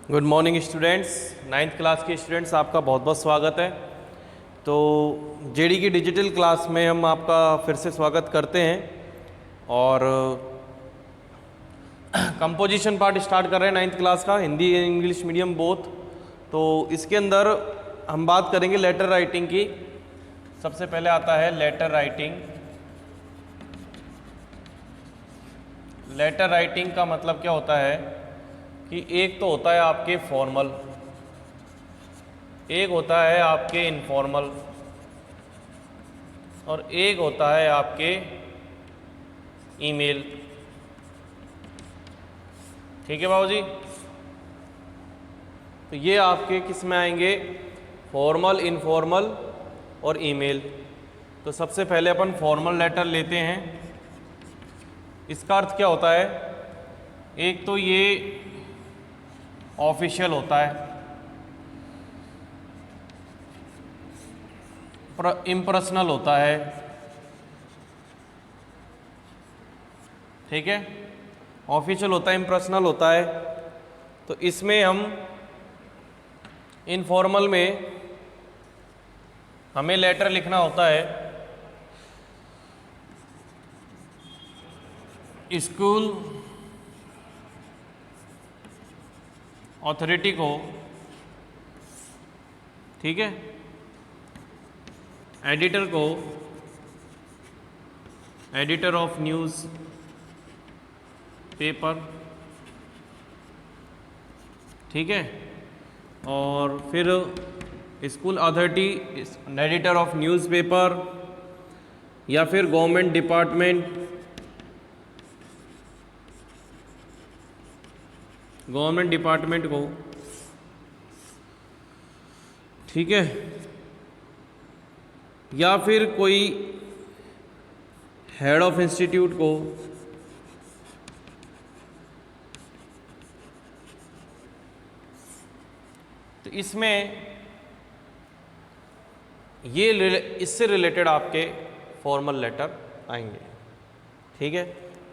Good morning students, ninth class के students आपका बहुत बहुत स्वागत है। तो जेडी की डिजिटल क्लास में हम आपका फिर से स्वागत करते हैं और कंपोजिशन पार्ट स्टार्ट कर रहे हैं नाइन्थ क्लास का, हिंदी इंग्लिश मीडियम बोथ। तो इसके अंदर हम बात करेंगे लेटर राइटिंग की। सबसे पहले आता है लेटर राइटिंग। लेटर राइटिंग का मतलब क्या होता है कि एक तो होता है आपके फॉर्मल, एक होता है आपके इनफॉर्मल और एक होता है आपके ईमेल। ठीक है बाबू जी। तो ये आपके किस में आएंगे? फॉर्मल, इनफॉर्मल और ईमेल। तो सबसे पहले अपन फॉर्मल लेटर लेते हैं। इसका अर्थ क्या होता है? एक तो ये ऑफिशियल होता है, इम्पर्सनल होता है, ठीक है, ऑफिशियल होता है, इम्पर्सनल होता है। तो इसमें हम इनफॉर्मल में हमें लेटर लिखना होता है स्कूल अथॉरिटी को, ठीक है, एडिटर को, एडिटर ऑफ न्यूज़ पेपर, ठीक है, और फिर school authority, editor of news paper, या फिर गवर्नमेंट डिपार्टमेंट, गवर्नमेंट डिपार्टमेंट को, ठीक है, या फिर कोई हेड ऑफ इंस्टीट्यूट को, तो इसमें ये इससे रिलेटेड आपके फॉर्मल लेटर आएंगे। ठीक है।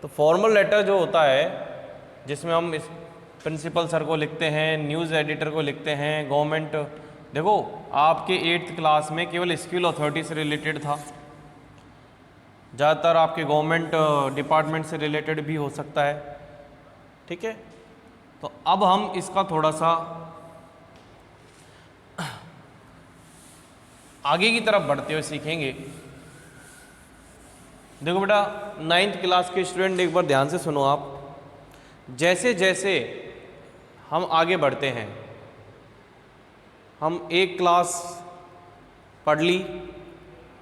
तो फॉर्मल लेटर जो होता है जिसमें हम इस प्रिंसिपल सर को लिखते हैं, न्यूज़ एडिटर को लिखते हैं, गवर्नमेंट, देखो आपके 8th क्लास में केवल स्कूल अथॉरिटी से रिलेटेड था, ज़्यादातर आपके गवर्नमेंट डिपार्टमेंट से रिलेटेड भी हो सकता है। ठीक है। तो अब हम इसका थोड़ा सा आगे की तरफ बढ़ते हुए सीखेंगे। देखो बेटा, 9th क्लास के स्टूडेंट एक बार ध्यान से सुनो आप। जैसे जैसे हम आगे बढ़ते हैं, हम एक क्लास पढ़ ली,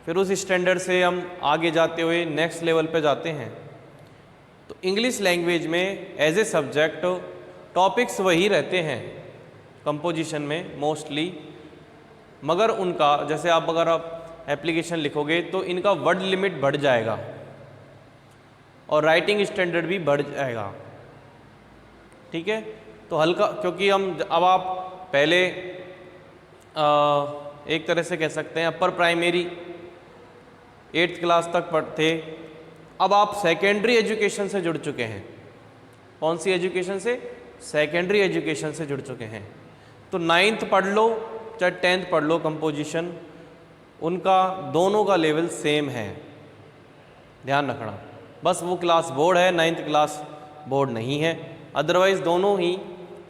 फिर उस स्टैंडर्ड से हम आगे जाते हुए नेक्स्ट लेवल पे जाते हैं। तो इंग्लिश लैंग्वेज में एज ए सब्जेक्ट टॉपिक्स वही रहते हैं कंपोजिशन में मोस्टली, मगर उनका जैसे आप अगर आप एप्लीकेशन लिखोगे तो इनका वर्ड लिमिट बढ़ जाएगा और राइटिंग स्टैंडर्ड भी बढ़ जाएगा। ठीक है। तो हल्का, क्योंकि हम अब आप पहले एक तरह से कह सकते हैं अपर प्राइमरी 8th क्लास तक पढ़ते, अब आप सेकेंडरी एजुकेशन से जुड़ चुके हैं। कौन सी एजुकेशन से? सेकेंडरी एजुकेशन से जुड़ चुके हैं। तो 9th पढ़ लो चाहे 10th पढ़ लो, कंपोजिशन उनका दोनों का लेवल सेम है, ध्यान रखना। बस वो क्लास बोर्ड है, 9th क्लास बोर्ड नहीं है, अदरवाइज दोनों ही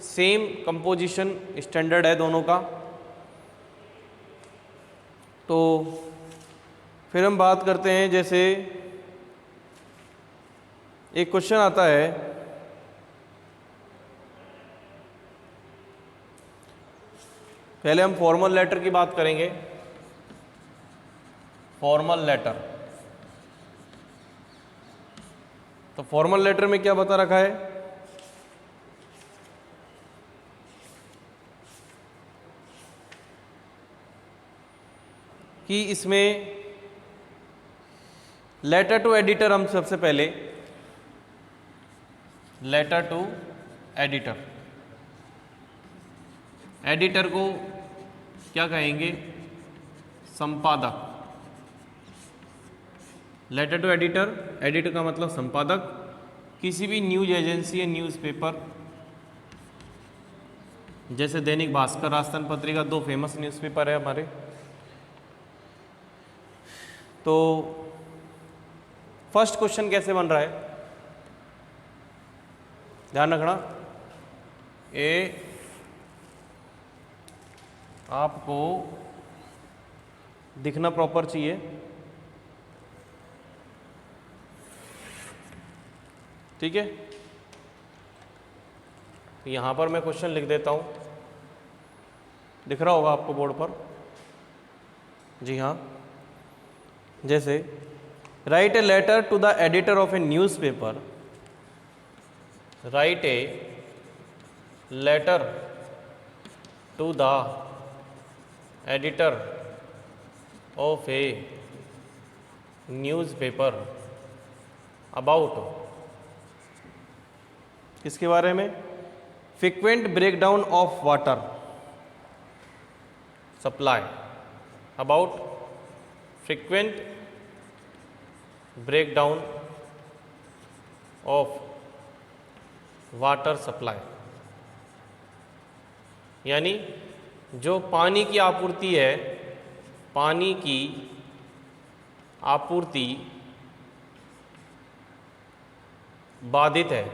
सेम कंपोजिशन स्टैंडर्ड है दोनों का। तो फिर हम बात करते हैं, जैसे एक क्वेश्चन आता है, पहले हम फॉर्मल लेटर की बात करेंगे। फॉर्मल लेटर, तो फॉर्मल लेटर में क्या बता रखा है कि इसमें लेटर टू एडिटर, हम सबसे पहले लेटर टू एडिटर, एडिटर को क्या कहेंगे? संपादक। लेटर टू एडिटर, एडिटर का मतलब संपादक। किसी भी न्यूज एजेंसी या न्यूज़पेपर जैसे दैनिक भास्कर, राजस्थान पत्रिका, दो फेमस न्यूज़पेपर है हमारे। तो फर्स्ट क्वेश्चन कैसे बन रहा है, ध्यान रखना। ए आपको दिखना प्रॉपर चाहिए, ठीक है। यहां पर मैं क्वेश्चन लिख देता हूं, दिख रहा होगा आपको बोर्ड पर। जी हाँ, जैसे write a letter to the editor of a newspaper, write a letter to the editor of a newspaper about, किसके बारे में, frequent breakdown of water supply, about frequent breakdown of water supply, यानी जो पानी की आपूर्ति है, पानी की आपूर्ति बाधित है।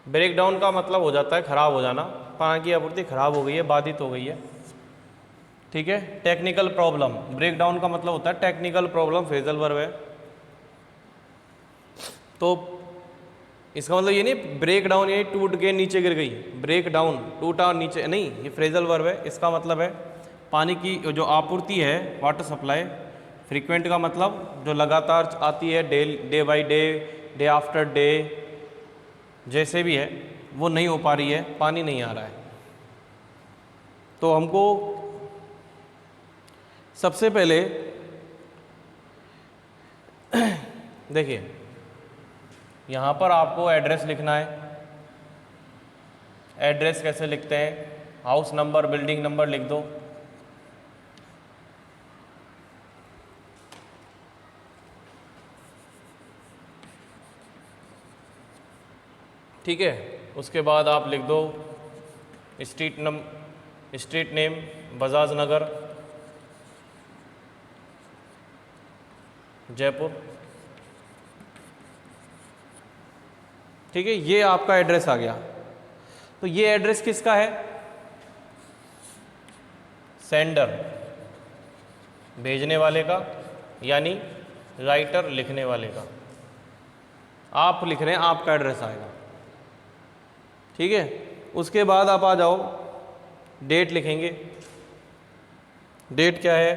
ब्रेकडाउन का मतलब हो जाता है खराब हो जाना, पानी की आपूर्ति खराब हो गई है, बाधित हो गई है, ठीक है। टेक्निकल प्रॉब्लम, ब्रेकडाउन का मतलब होता है टेक्निकल प्रॉब्लम, फ्रेजल वर्ब है। तो इसका मतलब ये नहीं ब्रेक डाउन यानी टूट के नीचे गिर गई, ब्रेक डाउन टूटा नीचे नहीं, ये फ्रेजल वर्ब है। इसका मतलब है पानी की जो आपूर्ति है, वाटर सप्लाई। फ्रीक्वेंट का मतलब जो लगातार आती है, day by day, day after day, जैसे भी है, वो नहीं हो पा रही है, पानी नहीं आ रहा है। तो हमको सबसे पहले देखिए, यहाँ पर आपको एड्रेस लिखना है। एड्रेस कैसे लिखते हैं, हाउस नंबर, बिल्डिंग नंबर लिख दो। ठीक है, उसके बाद आप लिख दो स्ट्रीट नेम बजाज नगर, जयपुर। ठीक है, ये आपका एड्रेस आ गया। तो ये एड्रेस किसका है, सेंडर, भेजने वाले का, यानी राइटर, लिखने वाले का। आप लिख रहे हैं, आपका एड्रेस आएगा, ठीक है। उसके बाद आप आ जाओ, डेट लिखेंगे। डेट क्या है,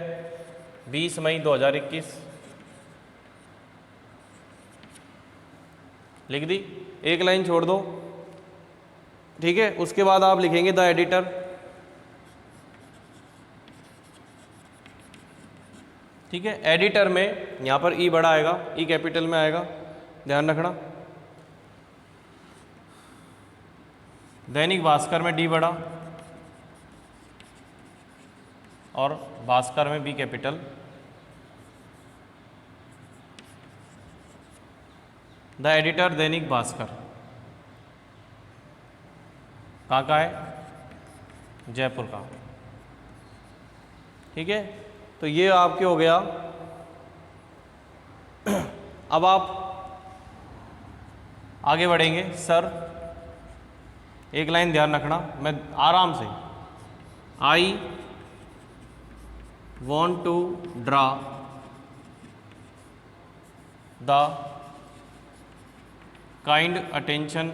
20 मई 2021 लिख दी, एक लाइन छोड़ दो, ठीक है। उसके बाद आप लिखेंगे द एडिटर, ठीक है। एडिटर में यहाँ पर ई बड़ा आएगा, ई कैपिटल में आएगा, ध्यान रखना। दैनिक भास्कर में डी बड़ा और भास्कर में B capital. The editor Dainik Bhaskar कहाँ का है, जयपुर का, ठीक है। तो ये आपके हो गया। अब आप आगे बढ़ेंगे। सर, एक लाइन ध्यान रखना, मैं आराम से, I want to draw the kind attention,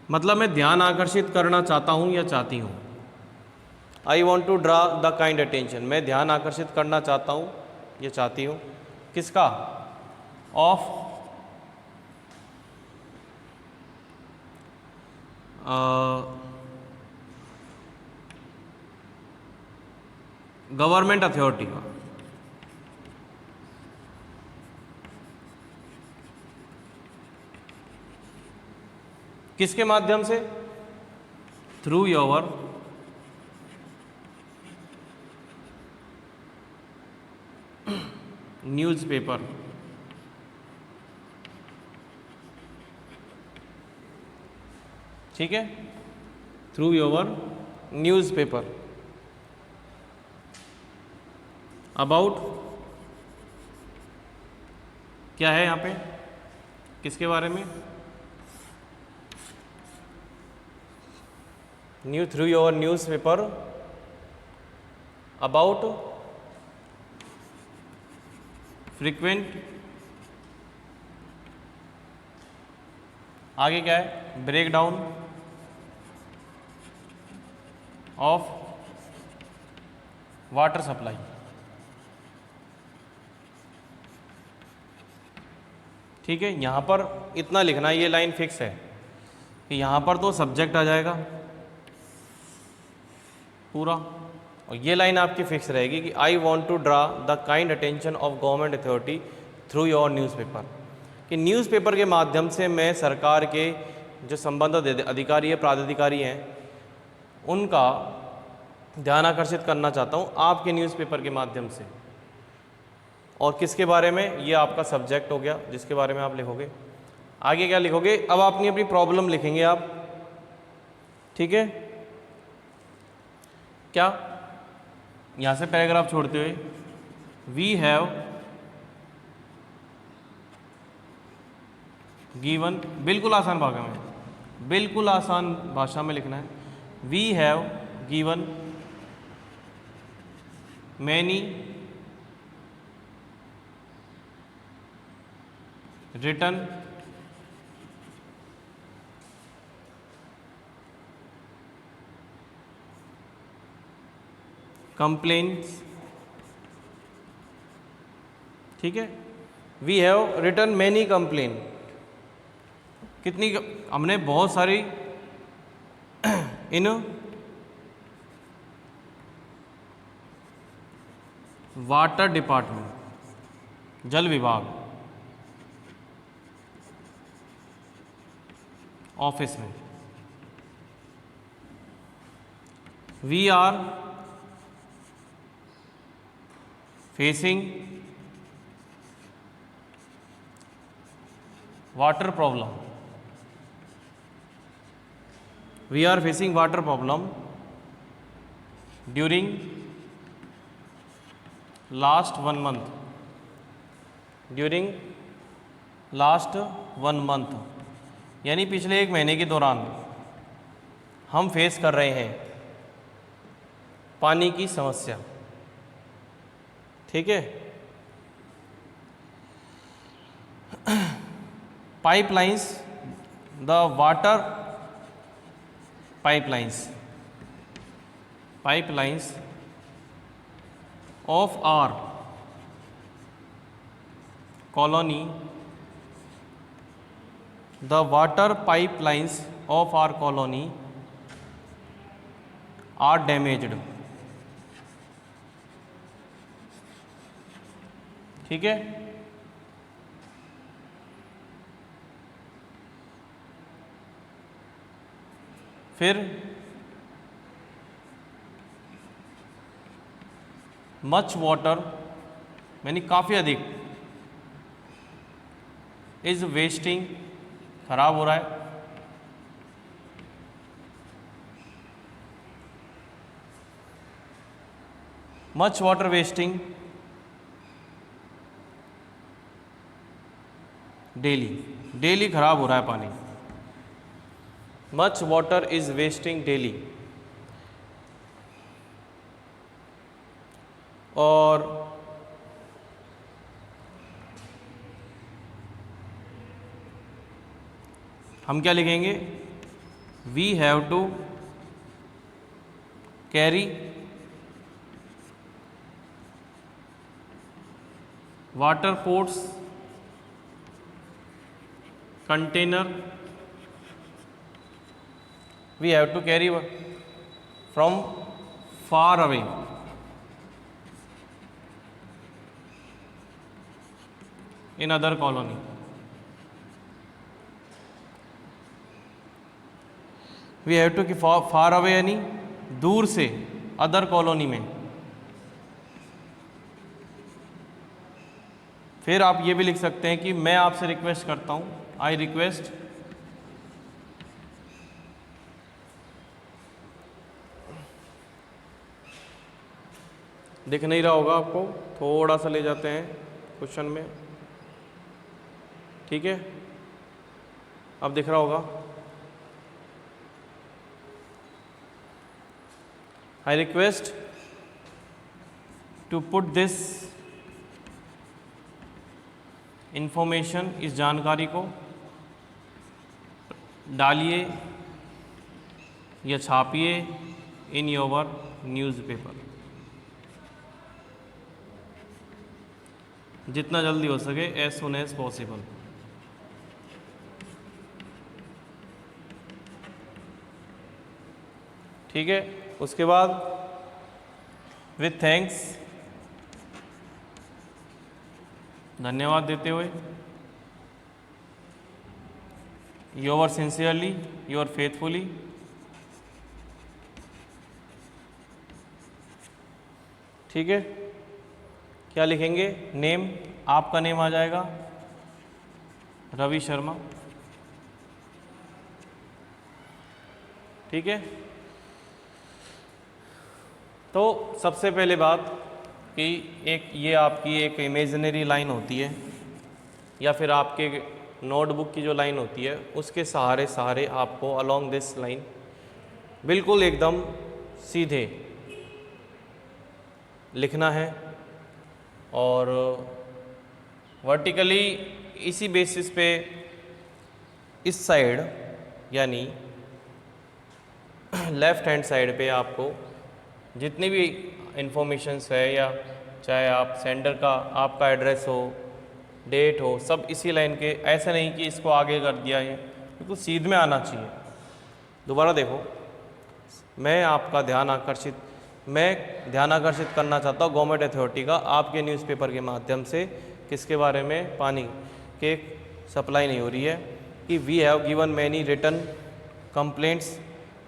मतलब मैं ध्यान आकर्षित करना चाहता हूं या चाहती हूं। I want to draw the kind attention, मैं ध्यान आकर्षित करना चाहता हूं या चाहती हूं, किसका, ऑफ गवर्नमेंट अथॉरिटी का, किसके माध्यम से, थ्रू योर न्यूज़पेपर, ठीक है, थ्रू योर न्यूज़पेपर अबाउट क्या है यहाँ पे, किसके बारे में, through your newspaper about frequent, आगे क्या है, break down of water supply. ठीक है, यहाँ पर इतना लिखना, ये लाइन फिक्स है कि यहाँ पर तो सब्जेक्ट आ जाएगा पूरा, और ये लाइन आपकी फिक्स रहेगी कि I want to draw the kind attention of government authority through your newspaper, कि न्यूज़पेपर के माध्यम से मैं सरकार के जो संबंधित अधिकारी है, प्राधिकारी हैं, उनका ध्यान आकर्षित करना चाहता हूँ आपके न्यूज़पेपर के माध्यम से। और किसके बारे में, ये आपका सब्जेक्ट हो गया जिसके बारे में आप लिखोगे। आगे क्या लिखोगे, अब अपनी प्रॉब्लम लिखेंगे आप। ठीक है, क्या यहाँ से पैराग्राफ छोड़ते हुए, वी हैव गिवन, बिल्कुल आसान भाषा में, बिल्कुल आसान भाषा में लिखना है, we have given many written complaints, ठीक है, we have written many complain, कितनी, हमने बहुत सारी इन वाटर डिपार्टमेंट, जल विभाग ऑफिस में, we are facing water problem, we are facing water problem during last 1 month, during last 1 month, यानी पिछले 1 महीने के दौरान हम फेस कर रहे हैं पानी की समस्या। ठीक है, pipelines, the water pipelines of our colony, the water pipelines of our colony are damaged। ठीक है, फिर मच वाटर, यानी काफ़ी अधिक, इज वेस्टिंग, खराब हो रहा है, मच वाटर वेस्टिंग डेली खराब हो रहा है पानी, much water is wasting daily. और हम क्या लिखेंगे, we have to carry water pots container, we have to carry from far away, in other colony. We have to कि फार अवे यानी दूर से, अदर कॉलोनी में। फिर आप ये भी लिख सकते हैं कि मैं आपसे रिक्वेस्ट करता हूँ, आई रिक्वेस्ट दिख नहीं रहा होगा आपको, थोड़ा सा ले जाते हैं क्वेश्चन में, ठीक है, अब दिख रहा होगा। I request to put this information, इस जानकारी को डालिए या छापिए इन योर न्यूज़पेपर, जितना जल्दी हो सके, एज सुन एज पॉसिबल। ठीक है, उसके बाद विथ थैंक्स, धन्यवाद देते हुए, योर सिंसियरली, योर फेथफुली, ठीक है, क्या लिखेंगे, नेम, आपका नेम आ जाएगा रवि शर्मा, ठीक है। तो सबसे पहले बात कि एक ये आपकी एक इमेजिनरी लाइन होती है या फिर आपके नोटबुक की जो लाइन होती है, उसके सहारे सहारे आपको अलोंग दिस लाइन बिल्कुल एकदम सीधे लिखना है और वर्टिकली इसी बेसिस पे इस साइड यानी लेफ़्ट हैंड साइड पे आपको जितनी भी इंफॉर्मेशंस है, या चाहे आप सेंडर का आपका एड्रेस हो, डेट हो, सब इसी लाइन के, ऐसे नहीं कि इसको आगे कर दिया है, बिल्कुल सीध में आना चाहिए। दोबारा देखो, मैं ध्यान आकर्षित करना चाहता हूँ गवर्नमेंट अथॉरिटी का आपके न्यूज़पेपर के माध्यम से, किसके बारे में, पानी के सप्लाई नहीं हो रही है, कि we have given many written complaints,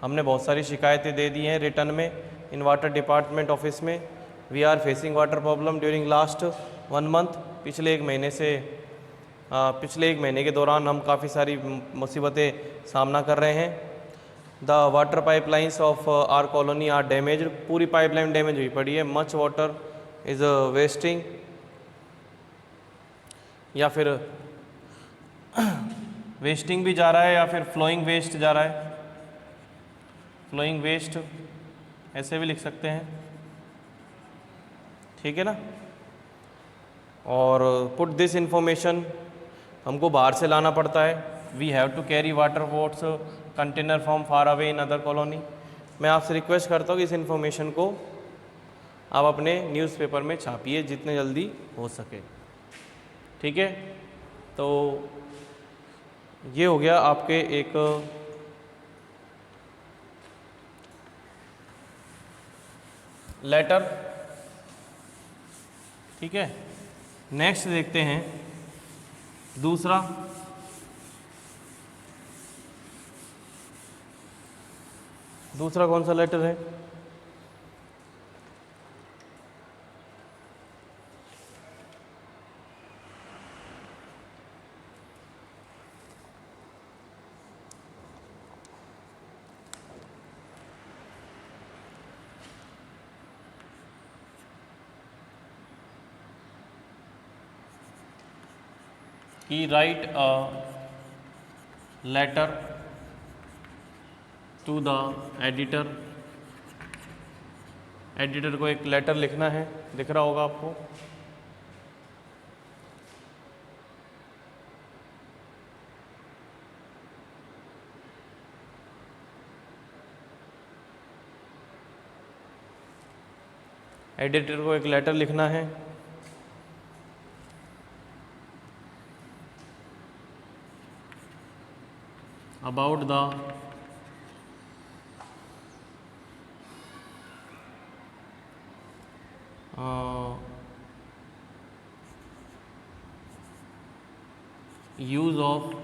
हमने बहुत सारी शिकायतें दे दी हैं रिटर्न में इन वाटर डिपार्टमेंट ऑफिस में, we are facing water problem during last 1 month, पिछले एक महीने के दौरान हम काफ़ी सारी मुसीबतें सामना कर रहे हैं। The water pipelines of our colony are damage, पूरी पाइपलाइन डैमेज हुई पड़ी है, मच वाटर इज़ वेस्टिंग, या फिर वेस्टिंग भी जा रहा है या फिर फ्लोइंग वेस्ट जा रहा है, फ्लोइंग वेस्ट ऐसे भी लिख सकते हैं, ठीक है ना। और पुट दिस इंफॉर्मेशन हमको बाहर से लाना पड़ता है, we have to carry water pots container from far away in other colony. मैं आपसे रिक्वेस्ट करता हूँ कि इस इंफॉर्मेशन को आप अपने न्यूज़पेपर में छापिए जितने जल्दी हो सके, ठीक है। तो ये हो गया आपके एक लेटर, ठीक है। नेक्स्ट देखते हैं दूसरा, कौन सा लेटर है, he write a letter to the editor, editor को एक लेटर लिखना है, दिख रहा होगा आपको, एडिटर को एक लेटर लिखना है about the use of,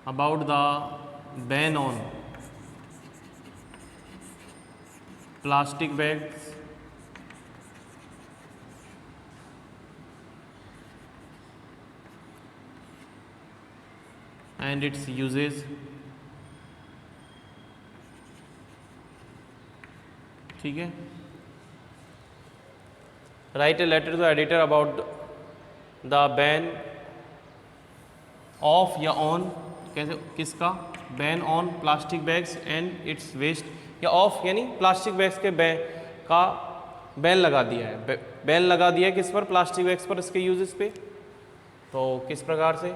about the ban on plastic bags and its uses, ठीक है। Write a letter to editor about the ban of या ऑन, कैसे किसका, ban on plastic bags and its waste, या of यानी plastic bags के ban का ban लगा दिया है, बैन लगा दिया है किस पर, प्लास्टिक बैग्स पर, इसके यूजेस पे। तो किस प्रकार से,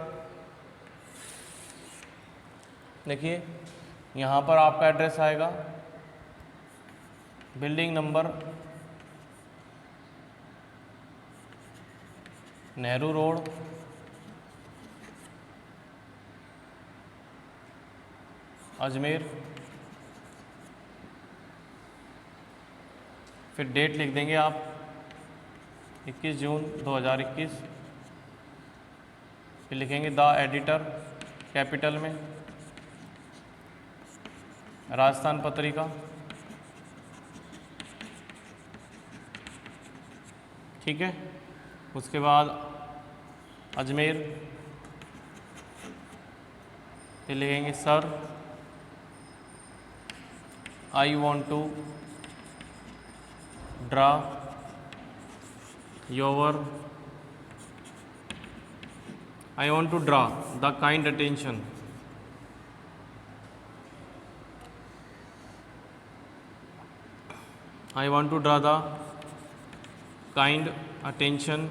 देखिए यहाँ पर आपका एड्रेस आएगा, building number Nehru road, Ajmer, फिर डेट लिख देंगे आप 21 जून 2021, फिर लिखेंगे द एडिटर कैपिटल में, राजस्थान पत्रिका, ठीक है। उसके बाद अजमेर, फिर लिखेंगे sir I want to draw your, I want to draw the kind attention, I want to draw the kind attention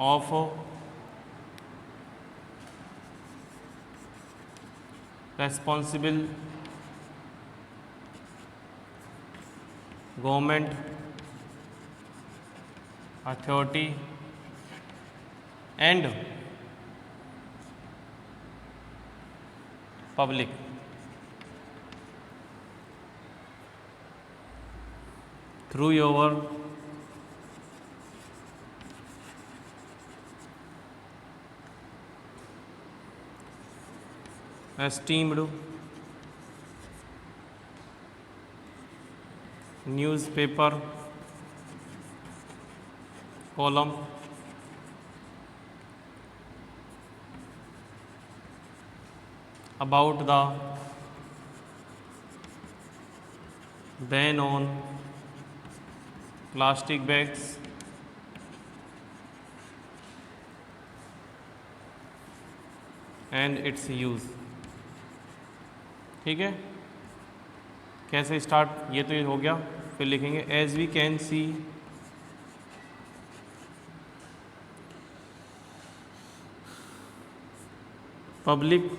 of responsible government authority and public through your esteemed newspaper column about the ban on plastic bags and its use, ठीक है। कैसे start, ये तो ये हो गया। फिर लिखेंगे as we can see public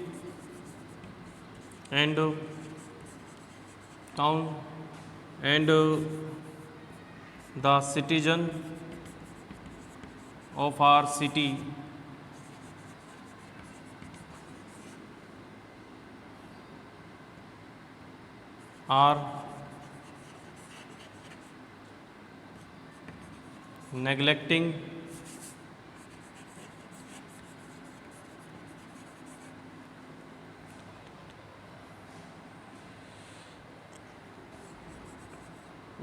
and town and the citizen of our city are neglecting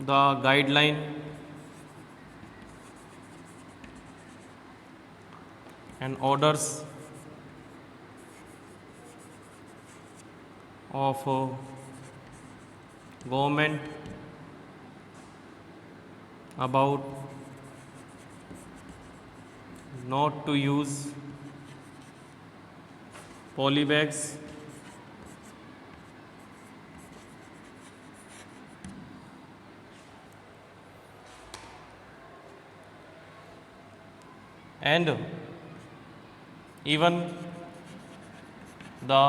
the guideline and orders of government about not to use polybags and even the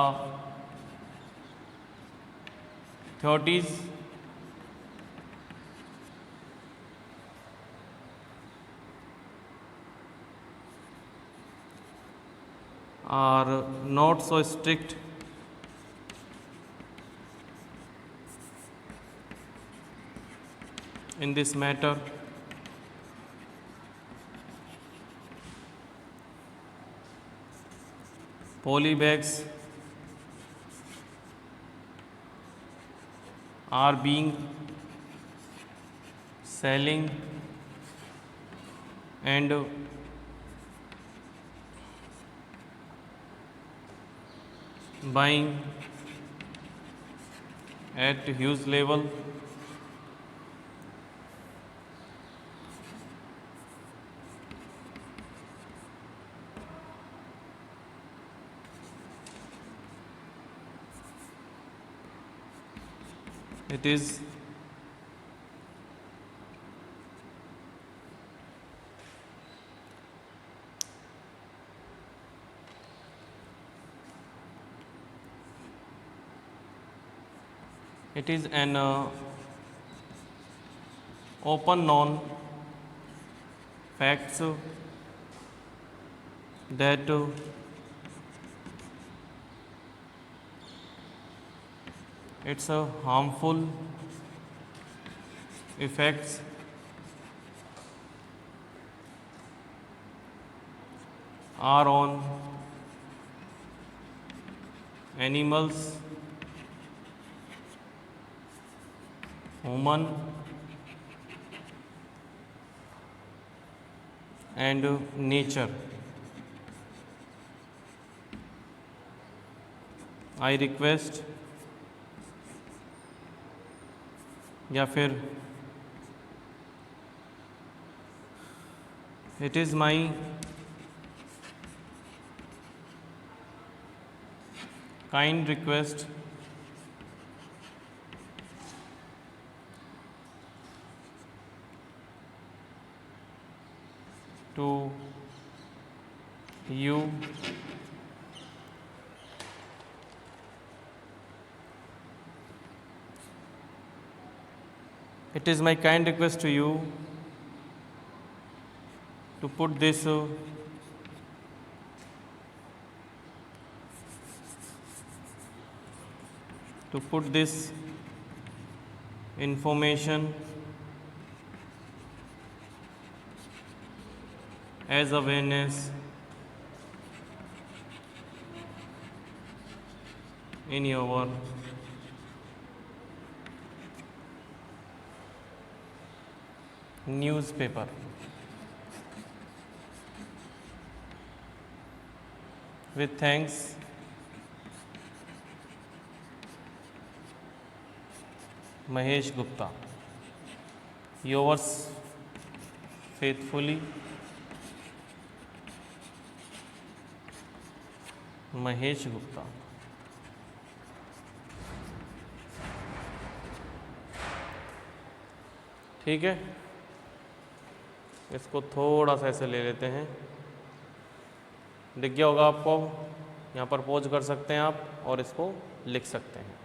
authorities are not so strict in this matter. Polybags are being selling and buying at huge level It is an open known facts that its harmful effects are on animals, human and nature. I request या फिर it is my kind request to you it is my kind request to you to put this information as awareness in your newspaper. With thanks, Mahesh Gupta. Yours faithfully, Mahesh Gupta. ठीक है, इसको थोड़ा सा ऐसे ले लेते हैं। दिख गया होगा आपको, यहाँ पर पॉज कर सकते हैं आप और इसको लिख सकते हैं।